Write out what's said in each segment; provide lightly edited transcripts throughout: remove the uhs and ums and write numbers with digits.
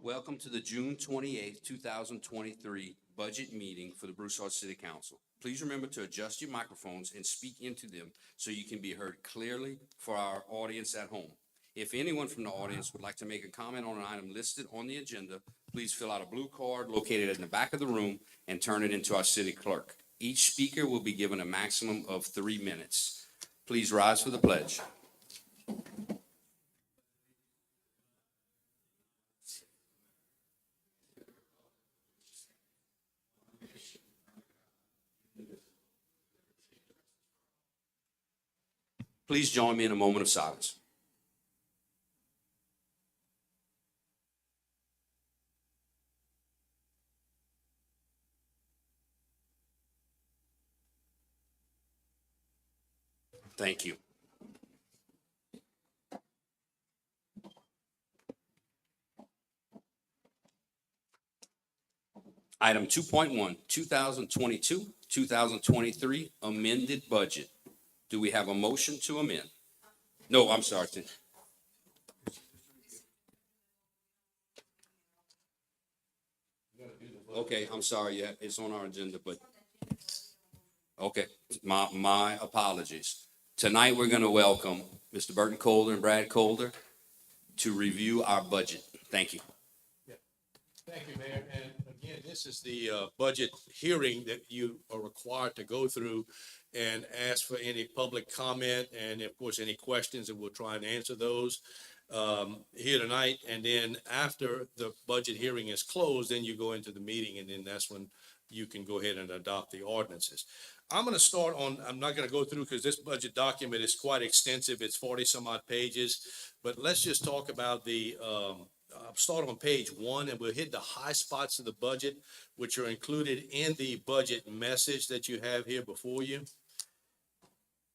Welcome to the June 28th, 2023 budget meeting for the Broussard City Council. Please remember to adjust your microphones and speak into them so you can be heard clearly for our audience at home. If anyone from the audience would like to make a comment on an item listed on the agenda, please fill out a blue card located in the back of the room and turn it into our city clerk. Each speaker will be given a maximum of 3 minutes. Please rise for the pledge. Please join me in a moment of silence. Thank you. Item 2.1, 2022-2023 amended budget. Do we have a motion to amend? No, I'm sorry. Okay, I'm sorry. Yeah, it's on our agenda, but okay, my apologies. Tonight, we're going to welcome Mr. Burton Colder and Brad Colder to review our budget. Thank you. Thank you, Mayor. And again, this is the budget hearing that you are required to go through and ask for any public comment and, of course, any questions, and we'll try and answer those here tonight. And then after the budget hearing is closed, then you go into the meeting, and then that's when you can go ahead and adopt the ordinances. I'm going to start on, I'm not going to go through because this budget document is quite extensive. It's 40 some odd pages, but let's just talk about the start on page 1, and we'll hit the high spots of the budget, which are included in the budget message that you have here before you.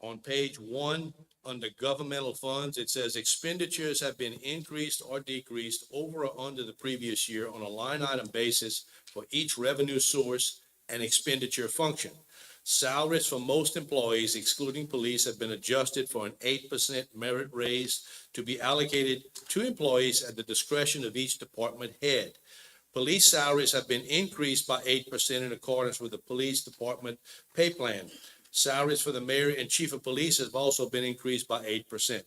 On page 1, under governmental funds, it says expenditures have been increased or decreased over or under the previous year on a line item basis for each revenue source and expenditure function. Salaries for most employees, excluding police, have been adjusted for an 8% merit raise to be allocated to employees at the discretion of each department head. Police salaries have been increased by 8% in accordance with the police department pay plan. Salaries for the mayor and chief of police have also been increased by 8%.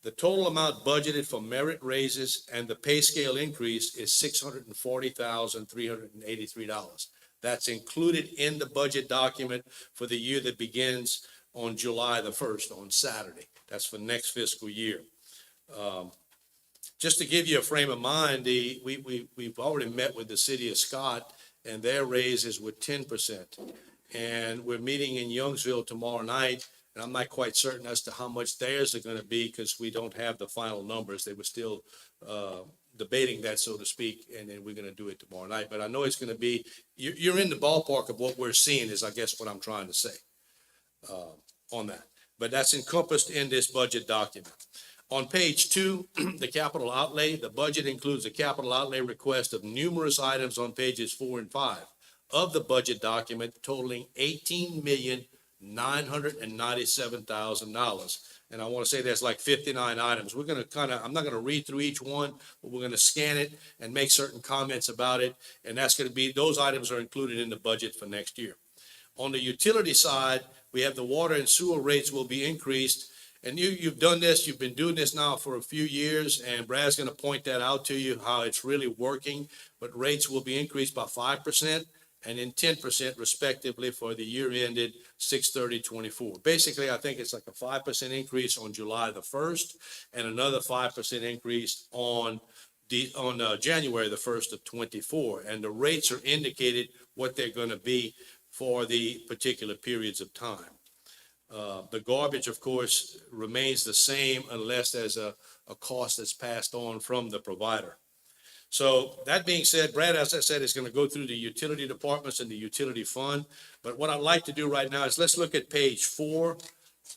The total amount budgeted for merit raises and the pay scale increase is $640,383. That's included in the budget document for the year that begins on July the 1st, on Saturday. That's for next fiscal year. Just to give you a frame of mind, we've already met with the city of Scott, and their raises were 10%. And we're meeting in Youngsville tomorrow night, and I'm not quite certain as to how much theirs are going to be because we don't have the final numbers. They were still debating that, so to speak, and then we're going to do it tomorrow night. But I know it's going to be, you're in the ballpark of what we're seeing is, I guess, what I'm trying to say on that. But that's encompassed in this budget document. On page 2, the capital outlay, the budget includes a capital outlay request of numerous items on pages 4 and 5 of the budget document totaling $18,997,000. And I want to say there's like 59 items. We're going to I'm not going to read through each one, but we're going to scan it and make certain comments about it. And that's going to be, those items are included in the budget for next year. On the utility side, we have the water and sewer rates will be increased. And you've done this, you've been doing this now for a few years, and Brad's going to point that out to you, how it's really working. But rates will be increased by 5% and then 10% respectively for the year ended 6/30/24. Basically, I think it's like a 5% increase on July the 1st and another 5% increase on January the 1st of 24. And the rates are indicated what they're going to be for the particular periods of time. The garbage, of course, remains the same unless there's a cost that's passed on from the provider. So that being said, Brad, as I said, is going to go through the utility departments and the utility fund. But what I'd like to do right now is let's look at page 4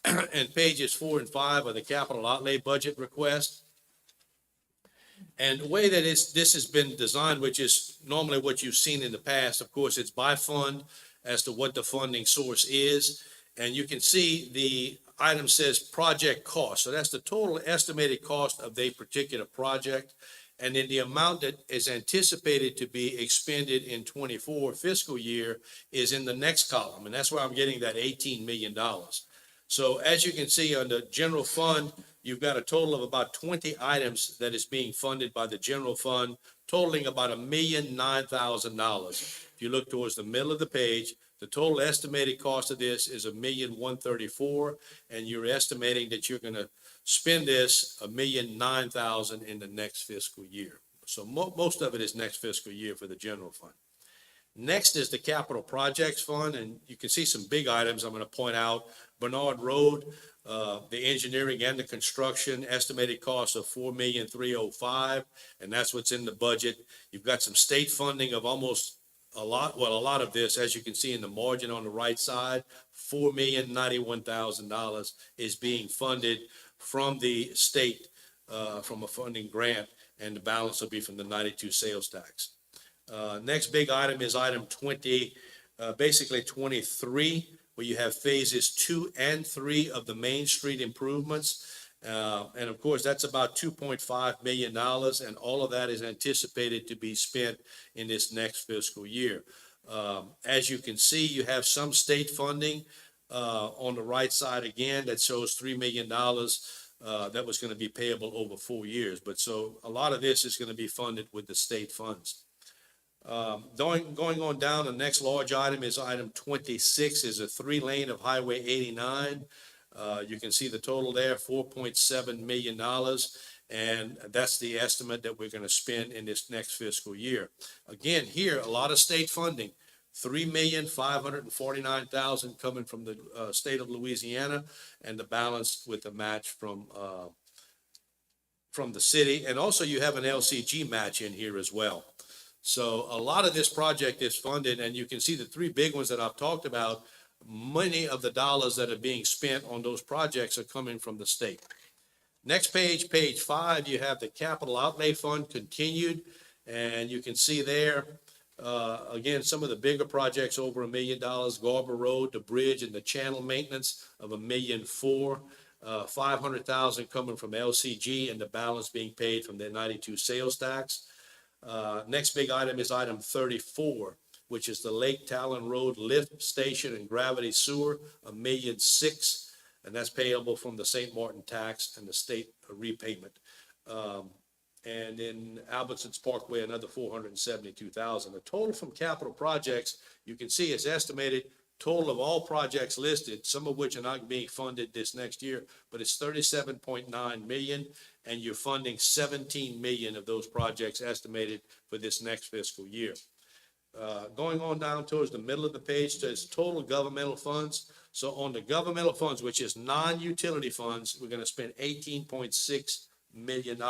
and pages 4 and 5 of the capital outlay budget request. And the way that this has been designed, which is normally what you've seen in the past, of course, it's by fund as to what the funding source is. And you can see the item says project cost. So that's the total estimated cost of a particular project. And then the amount that is anticipated to be expended in 24 fiscal year is in the next column, and that's where I'm getting that $18 million. So as you can see, on the general fund, you've got a total of about 20 items that is being funded by the general fund, totaling about $1,009,000. If you look towards the middle of the page, the total estimated cost of this is $1,134,000, and you're estimating that you're gonna spend this $1,009,000 in the next fiscal year. So most of it is next fiscal year for the general fund. Next is the capital projects fund, and you can see some big items I'm gonna point out. Bernard Road, the engineering and the construction, estimated cost of $4,305,000, and that's what's in the budget. You've got some state funding of almost a lot of this, as you can see in the margin on the right side, $4,091,000 is being funded from the state, from a funding grant, and the balance will be from the 92 sales tax. Next big item is item 20, basically 23, where you have phases 2 and 3 of the Main Street improvements. And of course, that's about $2.5 million, and all of that is anticipated to be spent in this next fiscal year. As you can see, you have some state funding on the right side again that shows $3 million that was going to be payable over 4 years. But so a lot of this is going to be funded with the state funds. Going on down, the next large item is item 26, is a 3-lane of Highway 89. You can see the total there, $4.7 million, and that's the estimate that we're going to spend in this next fiscal year. Again, here, a lot of state funding, $3,549,000 coming from the state of Louisiana, and the balance with the match from the city. And also you have an LCG match in here as well. So a lot of this project is funded, and you can see the 3 big ones that I've talked about. Many of the dollars that are being spent on those projects are coming from the state. Next page, page 5, you have the capital outlay fund continued, and you can see there, again, some of the bigger projects over $1 million, Garber Road, the bridge and the channel maintenance of $1,004,000, $500,000 coming from LCG, and the balance being paid from the 92 sales tax. Next big item is item 34, which is the Lake Talon Road lift station and gravity sewer, $1,006,000, and that's payable from the St. Martin tax and the state repayment. And in Albertsons Parkway, another $472,000. The total from capital projects, you can see is estimated total of all projects listed, some of which are not being funded this next year, but it's $37.9 million, and you're funding $17 million of those projects estimated for this next fiscal year. Going on down towards the middle of the page, there's total governmental funds. So on the governmental funds, which is non-utility funds, we're going to spend $18.6 million.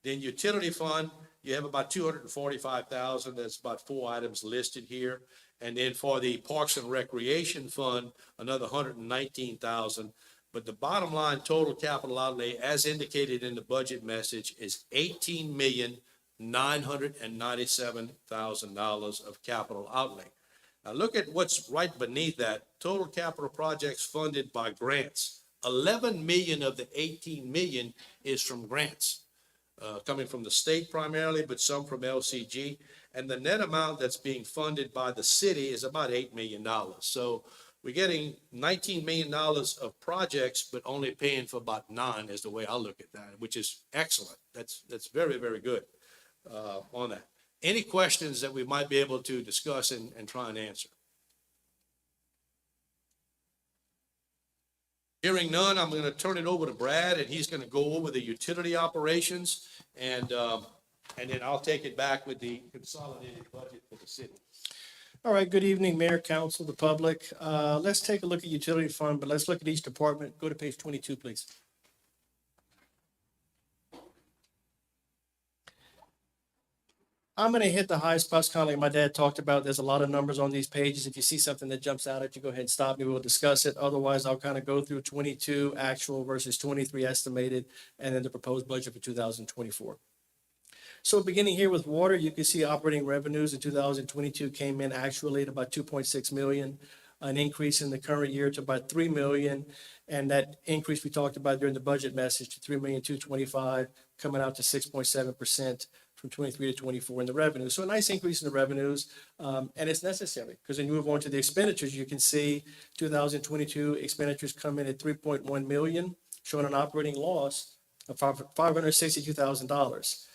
Then utility fund, you have about $245,000. That's about 4 items listed here. And then for the Parks and Recreation Fund, another $119,000. But the bottom line total capital outlay, as indicated in the budget message, is $18,997,000 of capital outlay. Now look at what's right beneath that. Total capital projects funded by grants. 11 million of the 18 million is from grants, coming from the state primarily, but some from LCG. And the net amount that's being funded by the city is about $8 million. So we're getting $19 million of projects, but only paying for about 9 is the way I look at that, which is excellent. That's very, very good on that. Any questions that we might be able to discuss and try and answer? Hearing none, I'm going to turn it over to Brad, and he's going to go over the utility operations, and then I'll take it back with the consolidated budget for the city. All right, good evening, Mayor, Council, the public. Let's take a look at utility fund, but let's look at each department. Go to page 22, please. I'm going to hit the high spots, kind of like my dad talked about. There's a lot of numbers on these pages. If you see something that jumps out at you, go ahead and stop me. We'll discuss it. Otherwise, I'll kind of go through 22 actual versus 23 estimated, and then the proposed budget for 2024. So beginning here with water, you can see operating revenues in 2022 came in actually at about 2.6 million. an increase in the current year to about 3 million. And that increase we talked about during the budget message to 3,225,000, coming out to 6.7% from 23 to 24 in the revenue. So a nice increase in the revenues, and it's necessary because when you move on to the expenditures, you can see 2022 expenditures come in at 3.1 million, showing an operating loss of $562,000.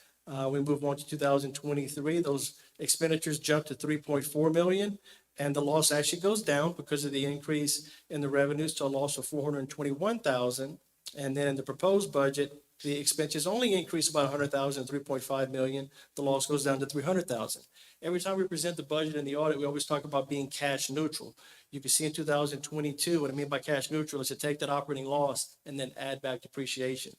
We move on to 2023, those expenditures jump to 3.4 million, and the loss actually goes down because of the increase in the revenues to a loss of 421,000. And then in the proposed budget, the expenses only increase about 100,000, 3.5 million. The loss goes down to 300,000. Every time we present the budget in the audit, we always talk about being cash neutral. You can see in 2022, what I mean by cash neutral is to take that operating loss and then add back depreciation.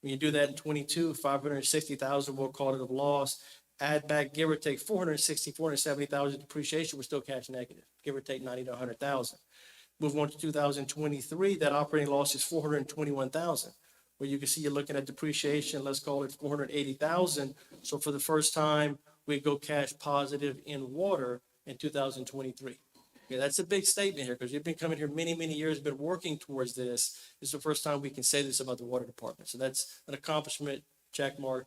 When you do that in 22, 560,000, we'll call it a loss. Add back, give or take 470,000 depreciation, we're still cash negative, give or take 90 to 100,000. Move on to 2023, that operating loss is 421,000. Where you can see you're looking at depreciation, let's call it 480,000. So for the first time, we go cash positive in water in 2023. Okay, that's a big statement here because you've been coming here many, many years, been working towards this. This is the first time we can say this about the water department. So that's an accomplishment, check mark,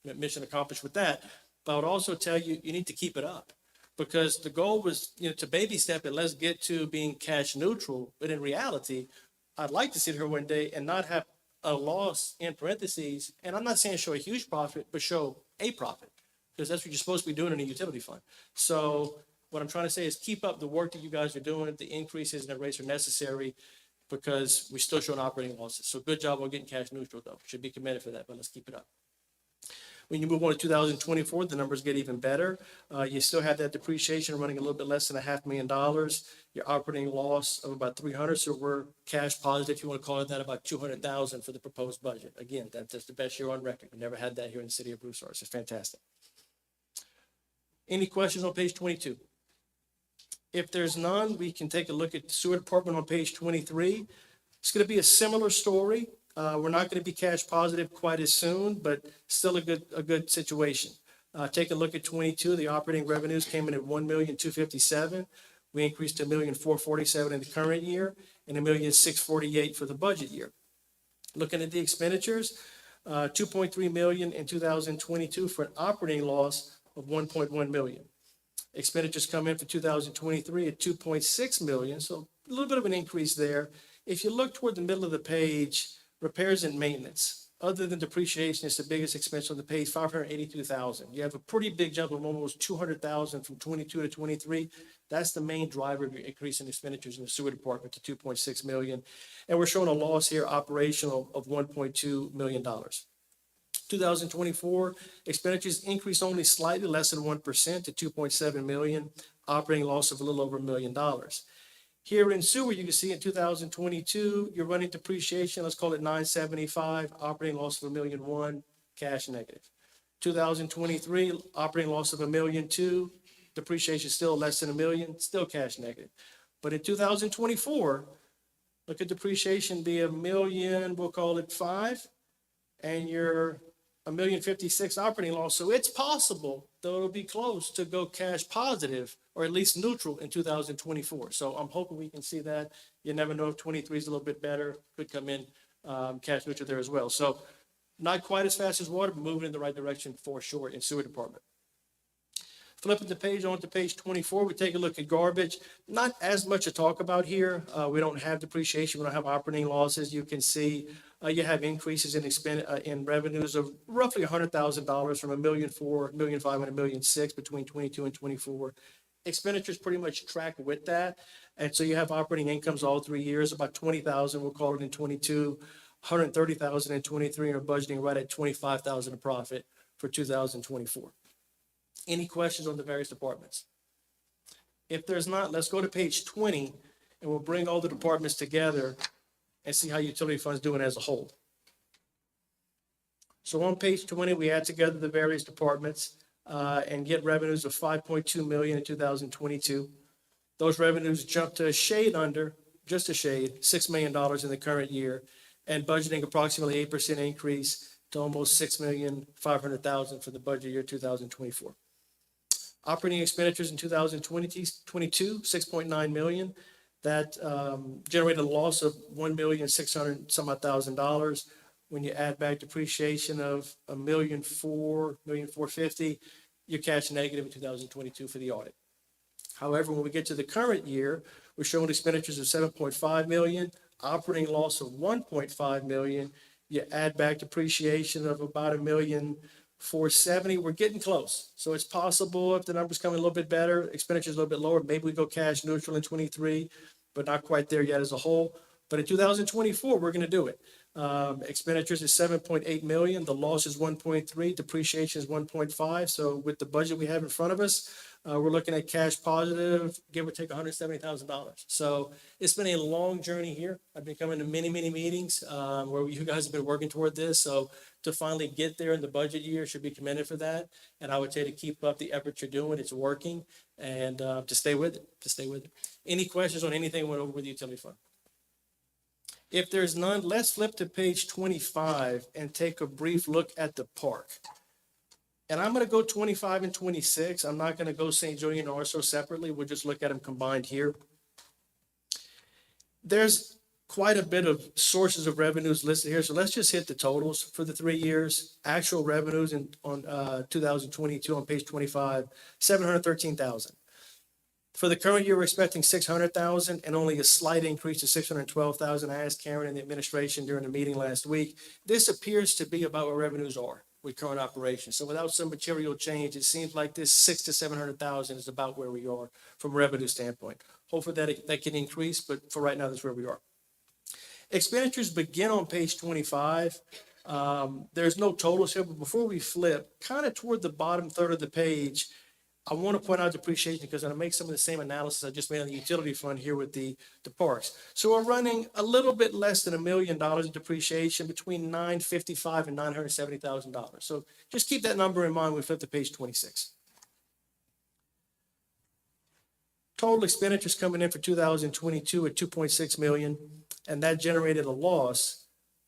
mission accomplished with that. But I would also tell you, you need to keep it up because the goal was, to baby step it, let's get to being cash neutral. But in reality, I'd like to sit here one day and not have a loss in parentheses, and I'm not saying show a huge profit, but show a profit, because that's what you're supposed to be doing in a utility fund. So what I'm trying to say is keep up the work that you guys are doing. The increases in the rates are necessary because we still show an operating losses. So good job on getting cash neutral, though. Should be commended for that, but let's keep it up. When you move on to 2024, the numbers get even better. You still have that depreciation running a little bit less than $500,000. Your operating loss of about 300. So we're cash positive, if you want to call it that, about 200,000 for the proposed budget. Again, that's the best year on record. We never had that here in the city of Broussard. So it's fantastic. Any questions on page 22? If there's none, we can take a look at the sewer department on page 23. It's going to be a similar story. We're not going to be cash positive quite as soon, but still a good situation. Take a look at 22. The operating revenues came in at 1,257,000. We increased to 1,447,000 in the current year and 1,648,000 for the budget year. Looking at the expenditures, 2.3 million in 2022 for an operating loss of 1.1 million. Expenditures come in for 2023 at 2.6 million, so a little bit of an increase there. If you look toward the middle of the page, repairs and maintenance, other than depreciation, it's the biggest expense on the page, 582,000. You have a pretty big jump of almost 200,000 from 22 to 23. That's the main driver of your increase in expenditures in the sewer department to 2.6 million. And we're showing a loss here operational of $1.2 million. 2024 expenditures increased only slightly less than 1% to 2.7 million, operating loss of a little over $1 million. Here in sewer, you can see in 2022, you're running depreciation, let's call it 975, operating loss of $1.1 million, cash negative. 2023, operating loss of $1.2 million, depreciation still less than $1 million, still cash negative. But in 2024, look at depreciation be $1 million, we'll call it 5, and you're $1,056,000 operating loss. So it's possible, though it'll be close, to go cash positive or at least neutral in 2024. So I'm hoping we can see that. You never know if 23 is a little bit better, could come in cash neutral there as well. So not quite as fast as water, but moving in the right direction for sure in sewer department. Flipping the page on to page 24, we take a look at garbage. Not as much to talk about here. We don't have depreciation. We don't have operating losses. You can see you have increases in revenues of roughly $100,000 from $1.4 million, $1.5 million, and $1.6 million between 22 and 24. Expenditures pretty much track with that. And so you have operating incomes all 3 years, about 20,000, we'll call it in 22, 130,000 in 23, and we're budgeting right at 25,000 of profit for 2024. Any questions on the various departments? If there's not, let's go to page 20 and we'll bring all the departments together and see how utility fund's doing as a whole. So on page 20, we add together the various departments and get revenues of 5.2 million in 2022. Those revenues jump to a shade under, just a shade, $6 million in the current year, and budgeting approximately 8% increase to almost $6,500,000 for the budget year 2024. Operating expenditures in 2022, 6.9 million. That generated a loss of $1,600,000 some odd thousand. When you add back depreciation of $1,450,000, you're cash negative in 2022 for the audit. However, when we get to the current year, we're showing expenditures of 7.5 million, operating loss of 1.5 million. You add back depreciation of about $1,470,000. We're getting close. So it's possible if the numbers come in a little bit better, expenditures a little bit lower, maybe we go cash neutral in 23, but not quite there yet as a whole. But in 2024, we're going to do it. Expenditures is 7.8 million. The loss is 1.3. Depreciation is 1.5. So with the budget we have in front of us, we're looking at cash positive, give or take $170,000. So it's been a long journey here. I've been coming to many, many meetings where you guys have been working toward this. So to finally get there in the budget year should be commended for that. And I would say to keep up the effort you're doing, it's working, and to stay with it, Any questions on anything went over with the utility fund? If there's none, let's flip to page 25 and take a brief look at the park. And I'm going to go 25 and 26. I'm not going to go St. Julian and Orso separately. We'll just look at them combined here. There's quite a bit of sources of revenues listed here. So let's just hit the totals for the 3 years. Actual revenues on 2022 on page 25, 713,000. For the current year, we're expecting 600,000 and only a slight increase to 612,000. I asked Karen and the administration during the meeting last week. This appears to be about where revenues are with current operations. So without some material change, it seems like this 600,000 to 700,000 is about where we are from a revenue standpoint. Hopefully that can increase, but for right now, that's where we are. Expenditures begin on page 25. There's no totals here, but before we flip, kind of toward the bottom third of the page, I want to point out depreciation because I'm going to make some of the same analysis I just made on the utility fund here with the parks. So we're running a little bit less than $1 million in depreciation, between $955,000 and $970,000. So just keep that number in mind when we flip to page 26. Total expenditures coming in for 2022 at 2.6 million, and that generated a loss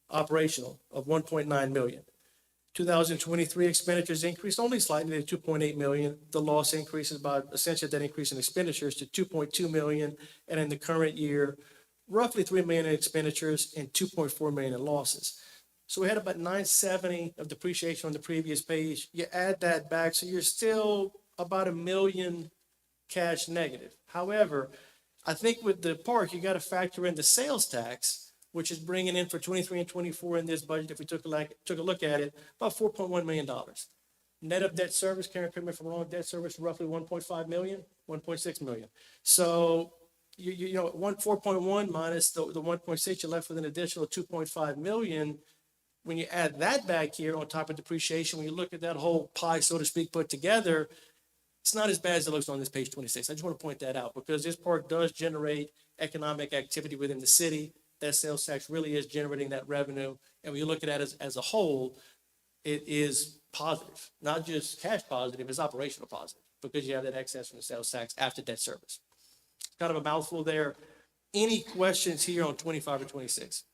operational of 1.9 million. 2023 expenditures increased only slightly to 2.8 million. The loss increases by essentially that increase in expenditures to 2.2 million. And in the current year, roughly 3 million in expenditures and 2.4 million in losses. So we had about 970 of depreciation on the previous page. You add that back, so you're still about $1 million cash negative. However, I think with the park, you got to factor in the sales tax, which is bringing in for 23 and 24 in this budget, if we took a look at it, about $4.1 million. Net of debt service, Karen, correct me if I'm wrong, debt service roughly 1.5 million, 1.6 million. So, you know, 4.1 minus the 1.6, you're left with an additional 2.5 million. When you add that back here on top of depreciation, when you look at that whole pie, so to speak, put together, it's not as bad as it looks on this page 26. I just want to point that out because this park does generate economic activity within the city. That sales tax really is generating that revenue. And when you look at it as a whole, it is positive, not just cash positive, it's operational positive because you have that excess from the sales tax after debt service. Kind of a mouthful there. Any questions here on 25 or 26?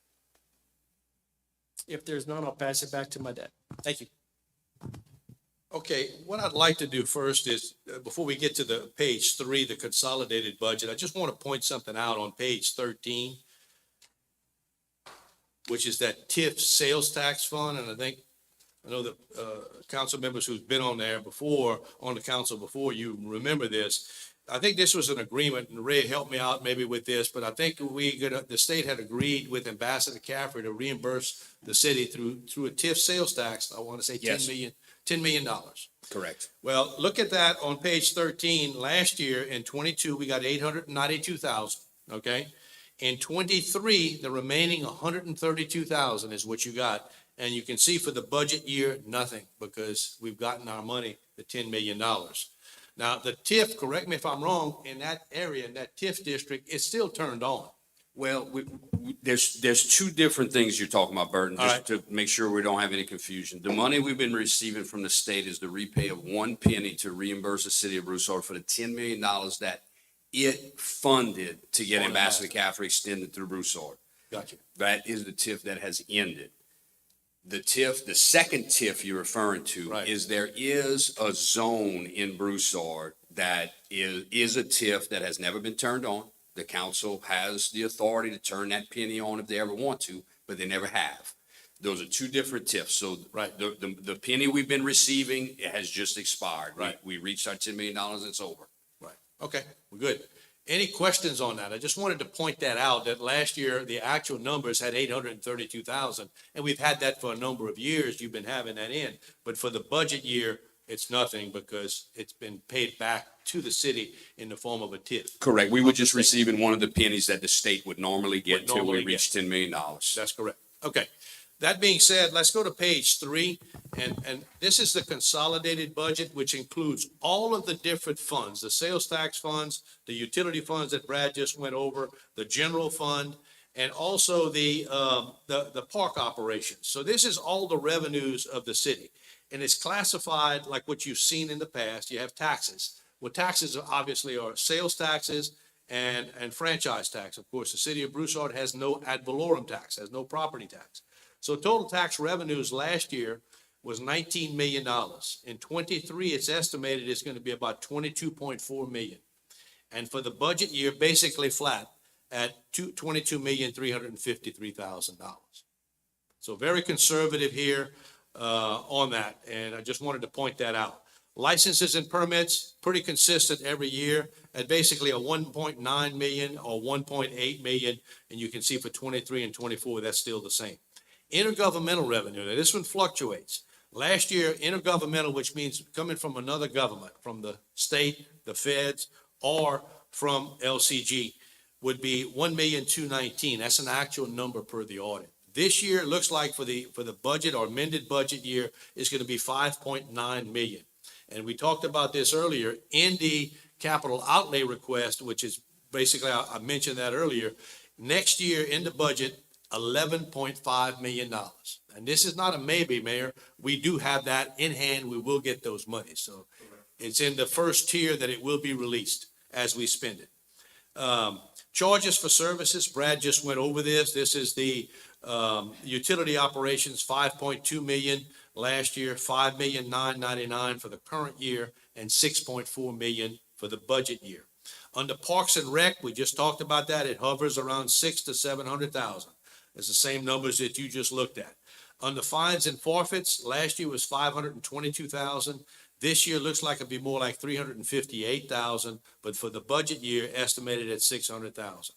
If there's none, I'll pass it back to my dad. Thank you. Okay, what I'd like to do first is, before we get to the page 3, the consolidated budget, I just want to point something out on page 13, which is that TIF sales tax fund. And I know that council members who've been on there before, on the council before, you remember this. I think this was an agreement, and Ray helped me out maybe with this, but I think the state had agreed with Ambassador Caffrey to reimburse the city through a TIF sales tax. I want to say Yes. $10 million. Correct. Well, look at that on page 13. Last year in 22, we got 892,000. Okay. In 23, the remaining 132,000 is what you got. And you can see for the budget year, nothing, because we've gotten our money, the $10 million. Now, the TIF, correct me if I'm wrong, in that area, in that TIF district, it's still turned on. Well, there's two different things you're talking about, Burton, All just right. to make sure we don't have any confusion. The money we've been receiving from the state is the repay of 1 penny to reimburse the city of Broussard for the $10 million that it funded to get On Ambassador Caffrey extended through Broussard. Gotcha. That is the TIF that has ended. The TIF, the second TIF you're referring to, Right. is there is a zone in Broussard that is a TIF that has never been turned on. The council has the authority to turn that penny on if they ever want to, but they never have. Those are two different TIFs. So Right. the penny we've been receiving, it has just expired. Right. We reached our $10 million and it's over. Right. Okay, we're good. Any questions on that? I just wanted to point that out, that last year, the actual numbers had 832,000, and we've had that for a number of years. You've been having that in. But for the budget year, it's nothing because it's been paid back to the city in the form of a TIF. Correct. We were just receiving one of the pennies that the state would normally get Would till we normally reached $10 million. That's correct. Okay. That being said, let's go to page 3. And this is the consolidated budget, which includes all of the different funds, the sales tax funds, the utility funds that Brad just went over, the general fund, and also the park operations. So this is all the revenues of the city. And it's classified like what you've seen in the past. You have taxes. Well, taxes obviously are sales taxes and franchise tax. Of course, the city of Broussard has no ad valorem tax, has no property tax. So total tax revenues last year was $19 million. In 23, it's estimated it's going to be about 22.4 million. And for the budget year, basically flat at $22,353,000. So very conservative here on that, and I just wanted to point that out. Licenses and permits, pretty consistent every year at basically a 1.9 million or 1.8 million, and you can see for 23 and 24, that's still the same. Intergovernmental revenue, now this one fluctuates. Last year, intergovernmental, which means coming from another government, from the state, the feds, or from LCG, would be 1,219,000. That's an actual number per the audit. This year, it looks like for the budget or amended budget year, is going to be 5.9 million. And we talked about this earlier in the capital outlay request, which is basically, I mentioned that earlier. Next year in the budget, $11.5 million. And this is not a maybe, Mayor. We do have that in hand. We will get those monies. So it's in the first tier that it will be released as we spend it. Charges for services, Brad just went over this. This is the utility operations, 5.2 million last year, 5,999,000 for the current year, and 6.4 million for the budget year. Under Parks and Rec, we just talked about that. It hovers around 600,000 to 700,000. It's the same numbers that you just looked at. Under fines and forfeits, last year was 522,000. This year looks like it'd be more like 358,000, but for the budget year, estimated at 600,000.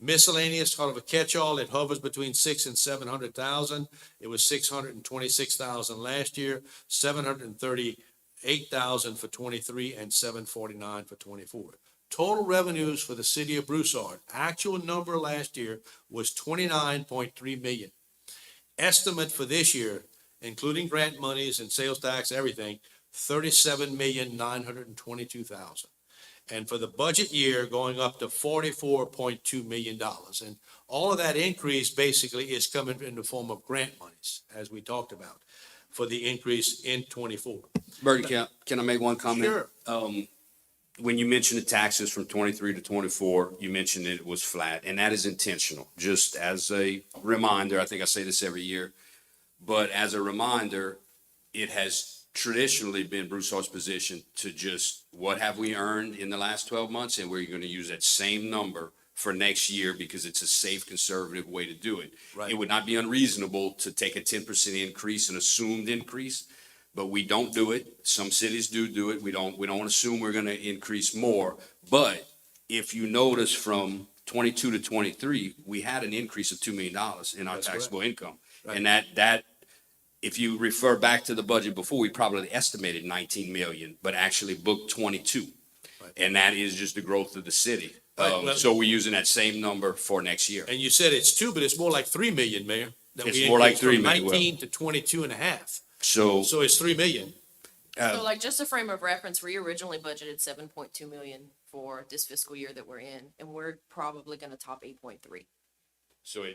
Miscellaneous, kind of a catch-all, it hovers between 600,000 and 700,000. It was 626,000 last year, 738,000 for 23, and 749 for 24. Total revenues for the city of Broussard, actual number last year was 29.3 million. Estimate for this year, including grant monies and sales tax, everything, 37,922,000. And for the budget year, going up to $44.2 million. And all of that increase basically is coming in the form of grant monies, as we talked about, for the increase in 24. Bertie, can I make one comment? Sure. When you mentioned the taxes from 23 to 24, you mentioned it was flat, and that is intentional. Just as a reminder, I think I say this every year, but as a reminder, it has traditionally been Broussard's position to just, what have we earned in the last 12 months? And we're going to use that same number for next year because it's a safe, conservative way to do it. Right. It would not be unreasonable to take a 10% increase, an assumed increase, but we don't do it. Some cities do it. We don't assume we're going to increase more. But if you notice from 22 to 23, we had an increase of $2 million in our That's taxable income. Right. And that, if you refer back to the budget before, we probably estimated 19 million, but actually booked 22. Right. And that is just the growth of the city. Right, well- So we're using that same number for next year. And you said it's 2, but it's more like 3 million, Mayor. that It's we more like increased from 3 million, well. 19 to 22 and a half. So, So it's 3 million. So like just a frame of reference, we originally budgeted 7.2 million for this fiscal year that we're in, and we're probably gonna top 8.3. so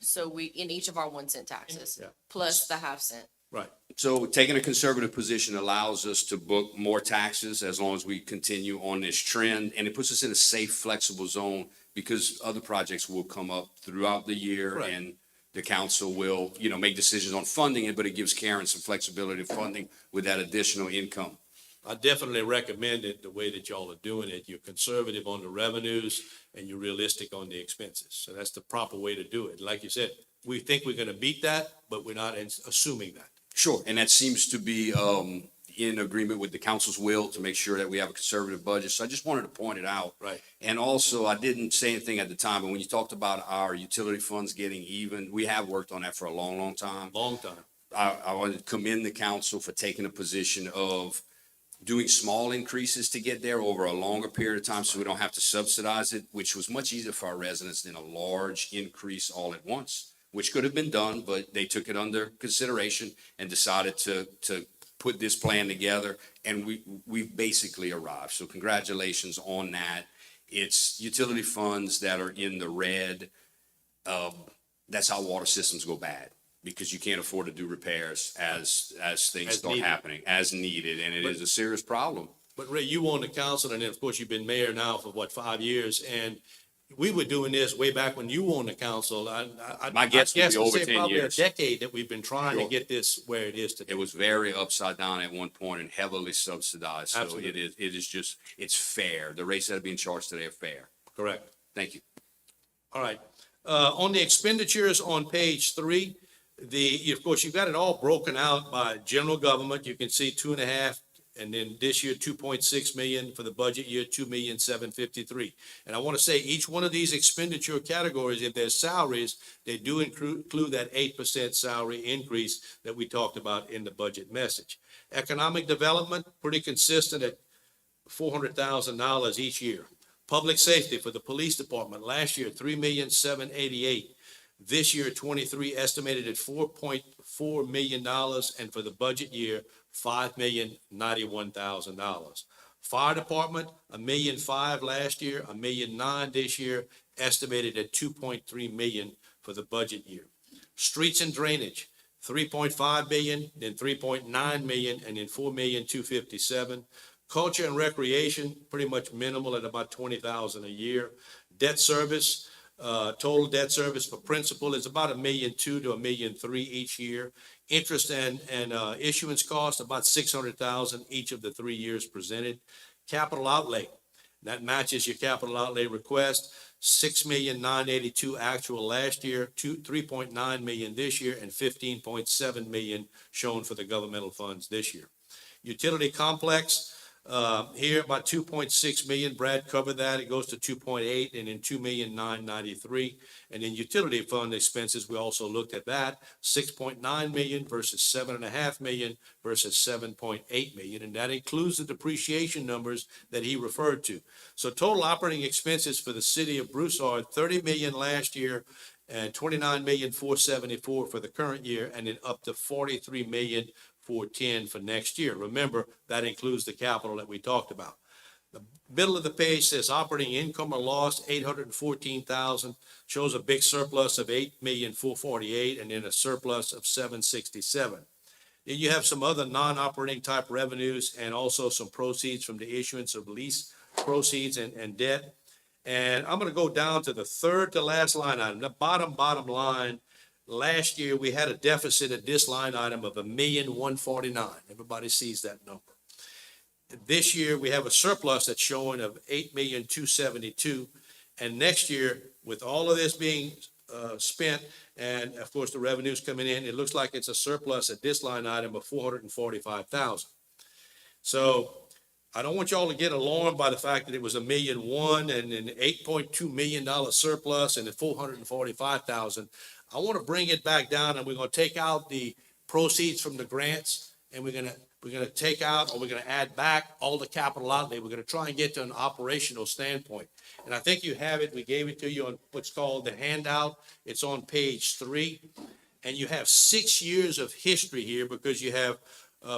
So we, in each of our 1 cent taxes, Yeah. plus the half cent. Right. So taking a conservative position allows us to book more taxes as long as we continue on this trend. And it puts us in a safe, flexible zone because other projects will come up throughout the year Right. and the council will, make decisions on funding it, but it gives Karen some flexibility of funding with that additional income. I definitely recommend it the way that y'all are doing it. You're conservative on the revenues and you're realistic on the expenses. So that's the proper way to do it. Like you said, we think we're gonna beat that, but we're not assuming that. Sure, and that seems to be in agreement with the council's will to make sure that we have a conservative budget. So I just wanted to point it out. Right. And also, I didn't say anything at the time, but when you talked about our utility funds getting even, we have worked on that for a long, long time. Long time. I want to commend the council for taking a position of doing small increases to get there over a longer period of time so we don't have to subsidize it, which was much easier for our residents than a large increase all at once, which could have been done, but they took it under consideration and decided to put this plan together, and we've basically arrived. So congratulations on that. It's utility funds that are in the red. That's how water systems go bad, because you can't afford to do repairs as things As start needed. happening, as needed, and it is a serious problem. But Ray, you on the council, and then of course you've been mayor now for what, 5 years, and we were doing this way back when you were on the council. My guess would be I'd over say 10 probably years. a decade that we've been trying to Sure. get this where it is today. It was very upside down at one point and heavily subsidized. So Absolutely. it is just, it's fair. The rates that are being charged today are fair. Correct. Thank you. All right. On the expenditures on page 3, of course, you've got it all broken out by general government. You can see 2.5, and then this year, 2.6 million for the budget year, 2,753,000. And I want to say each one of these expenditure categories, if there's salaries, they do include that 8% salary increase that we talked about in the budget message. Economic development, pretty consistent at $400,000 each year. Public safety for the police department, last year, 3,788,000. This year, 23 estimated at $4.4 million, and for the budget year, $5,091,000. Fire department, $1.5 million last year, $1.9 million this year, estimated at $2.3 million for the budget year. Streets and drainage, 3.5 million, then 3.9 million, and then 4,257,000. Culture and recreation, pretty much minimal at about 20,000 a year. Debt service, total debt service for principal is about $1.2 million to $1.3 million each year. Interest and issuance cost, about 600,000 each of the 3 years presented. Capital outlay, that matches your capital outlay request. 6,982,000 actual last year, 3.9 million this year, and 15.7 million shown for the governmental funds this year. Utility complex, here about 2.6 million. Brad covered that. It goes to 2.8 and then 2,993,000. And then utility fund expenses, we also looked at that, 6.9 million versus 7.5 million versus 7.8 million. And that includes the depreciation numbers that he referred to. So total operating expenses for the city of Broussard, 30 million last year and 29,474,000 for the current year, and then up to 43,410,000 for next year. Remember, that includes the capital that we talked about. The middle of the page says operating income or loss, 814,000, shows a big surplus of 8,448,000, and then a surplus of 767. Then you have some other non-operating type revenues and also some proceeds from the issuance of lease proceeds and debt. And I'm going to go down to the third to last line item, the bottom line. Last year, we had a deficit at this line item of 1,149,000. Everybody sees that number. This year, we have a surplus that's showing of 8,272,000. And next year, with all of this being spent, and of course the revenues coming in, it looks like it's a surplus at this line item of 445,000. So I don't want y'all to get alarmed by the fact that it was $1.1 million and an $8.2 million surplus and the 445,000. I want to bring it back down, and we're going to take out the proceeds from the grants, and we're going to take out, or we're going to add back all the capital outlay. We're going to try and get to an operational standpoint. And I think you have it. We gave it to you on what's called the handout. It's on page 3. And you have 6 years of history here, because you have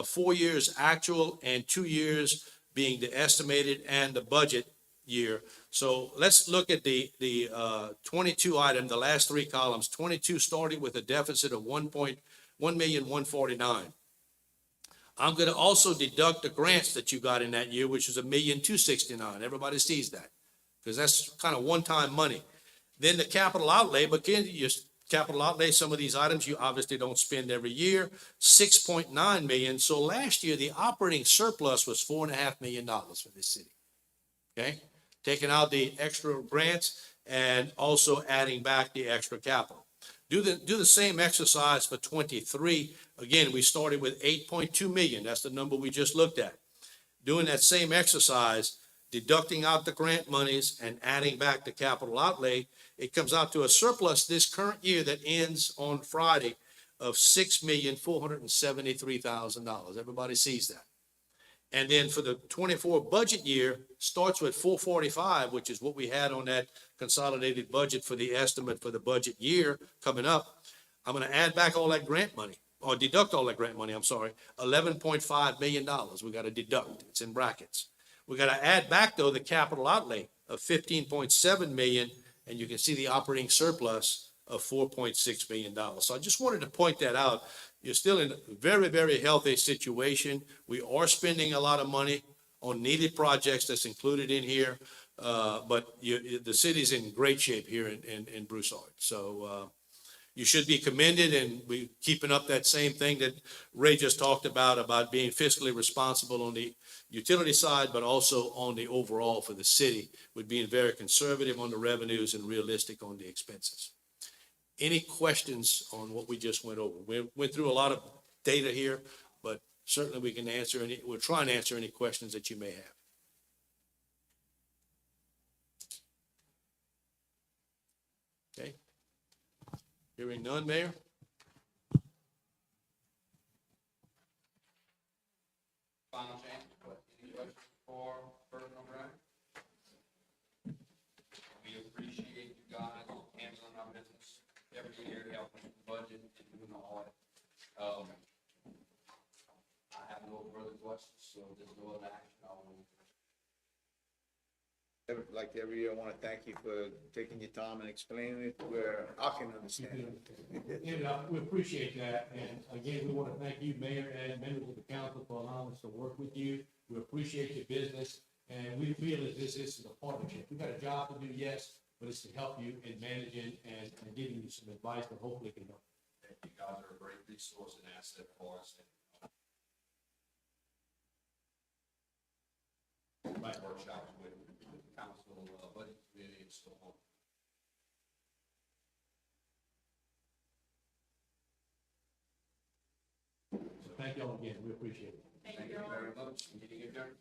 4 years actual and 2 years being the estimated and the budget year. So let's look at the 22 item, the last 3 columns. 22 started with a deficit of 1,149,000. I'm going to also deduct the grants that you got in that year, which is 1,269,000. Everybody sees that, because that's kind of one-time money. Then the capital outlay, but again, you're Capital outlay, some of these items you obviously don't spend every year, 6.9 million. So last year, the operating surplus was $4.5 million for this city. Okay? Taking out the extra grants and also adding back the extra capital. Do the same exercise for 23. Again, we started with 8.2 million. That's the number we just looked at. Doing that same exercise, deducting out the grant monies and adding back the capital outlay, it comes out to a surplus this current year that ends on Friday of $6,473,000. Everybody sees that. And then for the 24 budget year, starts with 445, which is what we had on that consolidated budget for the estimate for the budget year coming up. I'm going to add back all that grant money, or deduct all that grant money, I'm sorry, $11.5 million. We got to deduct. It's in brackets. We got to add back, though, the capital outlay of 15.7 million, and you can see the operating surplus of $4.6 million. So I just wanted to point that out. You're still in a very, very healthy situation. We are spending a lot of money on needed projects that's included in here. But the city's in great shape here in Broussard. So you should be commended, and we keeping up that same thing that Ray just talked about being fiscally responsible on the utility side, but also on the overall for the city, with being very conservative on the revenues and realistic on the expenses. Any questions on what we just went over? We went through a lot of data here, but certainly we can answer we'll try and answer any questions that you may have. Okay. Hearing none, Mayor? Final chance, any questions for President O'Brien? We appreciate you guys handling our business every year, helping with the budget and doing the audit. I have no further questions, so there's no other action. Like every year, I want to thank you for taking your time and explaining it where I can understand it. And we appreciate that, and again, we want to thank you, Mayor, and members of the council for allowing us to work with you. We appreciate your business, and we feel that this is a partnership. We got a job to do, yes, but it's to help you in managing and giving you some advice that hopefully can help. You guys are a great resource and asset for us. Right. Workshops with the council, budget committee, and so on. So thank y'all again, we appreciate it. Thank you very much. Meeting adjourned.